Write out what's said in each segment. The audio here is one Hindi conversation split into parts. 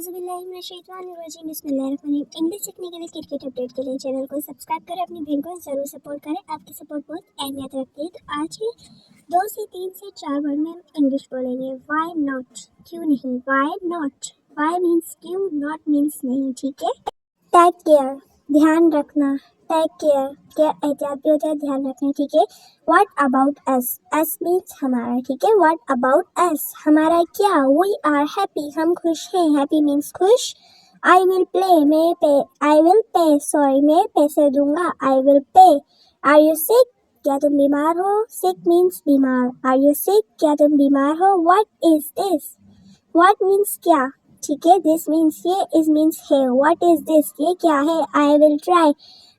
औज़ुबिल्लाहिमिनश्शैतानिर्रजीम बिस्मिल्लाहिर्रहमानिर्रहीम। इंग्लिश सीखने के लिए क्रिकेट अपडेट के लिए चैनल को सब्सक्राइब करें, अपनी बहन को ज़रूर सपोर्ट करें। आपकी सपोर्ट बहुत अहमियत रखती है। तो आज के 2 से 3 से 4 वर्ड में हम इंग्लिश बोलेंगे। वाई नॉट, क्यों नहीं। वाई नॉट, वाई मीन्स क्यों, नॉट मीन्स नहीं। ठीक है। टेक केयर, ध्यान रखना। टेक केयर, केयर एहतियात भी होता है, ध्यान रखना। ठीक है। What about us, S means हमारा। ठीक है। व्हाट अबाउट अस, हमारा क्या। वी आर हैप्पी, हम खुश हैं। हैप्पी मीन्स खुश। आई विल प्ले, मैं पे, आई विल पे, सॉरी मैं पैसे दूंगा। I will pay. Are you sick, क्या तुम बीमार हो। सिक मीन्स बीमार। आर यू सिक, क्या तुम बीमार हो। What is this, what means क्या। ठीक है। दिस मीन्स ये, इज मीन्स है। व्हाट इज दिस, ये क्या है। आई विल ट्राई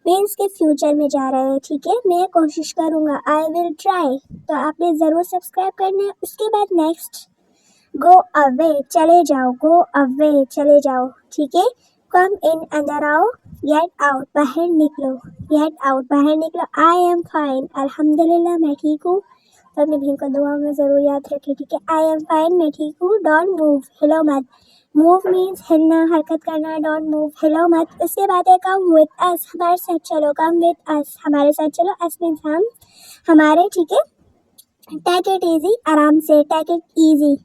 मीन्स के फ्यूचर में जा रहे हैं। ठीक है। मैं कोशिश करूंगा। I will try. तो आपने ज़रूर सब्सक्राइब करना है। उसके बाद नेक्स्ट गो अवे, चले जाओ। गो अवे, चले जाओ। ठीक है। कम इन, अंदर आओ। गेट आउट, बाहर निकलो। गेट आउट, बाहर निकलो। आई एम फाइन, अल्हम्दुलिल्लाह मैं ठीक हूँ। तो अपनी बहन को दुआ में ज़रूर याद रखें। ठीक है। आई एम फाइन, मैं ठीक हूँ। डोंट मूव, हिलो मत। मूव मीन्स हिलना, हरकत करना। डोंट मूव, हिलो मत। उसके बाद है कम विद अस, हमारे साथ चलो। कम विद अस, हमारे साथ चलो। अस मीन्स हम, हमारे। ठीक है। टेक इट इजी, आराम से। टेक इट इजी,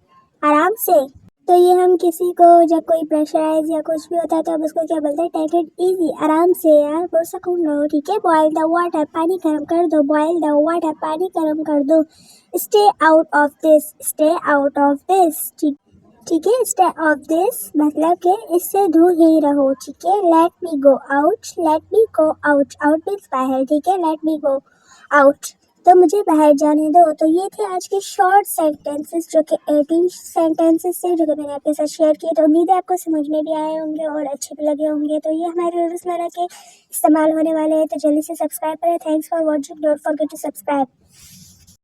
आराम से। तो ये हम किसी को जब कोई प्रेशराइज या कुछ भी होता है तो अब उसको क्या बोलते हैं, टेक इट इजी, आराम से यार, पुरसकून रहो। ठीक है। बॉयल द वाटर, पानी गर्म कर दो। बॉयल द वाटर, पानी गर्म कर दो। Stay out of this, stay out of this. ठीक है। स्टे ऑफ दिस मतलब कि इससे दूर ही रहो। ठीक है। Let me go out, let me go out, out means बाहर। ठीक है। लेट मी गो आउट, तो मुझे बाहर जाने दो। तो ये थे आज के शॉर्ट सेंटेंसेस, जो कि 18 सेंटेंसेस थे, जो कि मैंने आपके साथ शेयर किए। तो उम्मीद है आपको समझ में भी आए होंगे और अच्छे भी लगे होंगे। तो ये हमारे रोज़मर्रा के इस्तेमाल होने वाले हैं। तो जल्दी से सब्सक्राइब करें। Thanks for watching, don't forget to subscribe.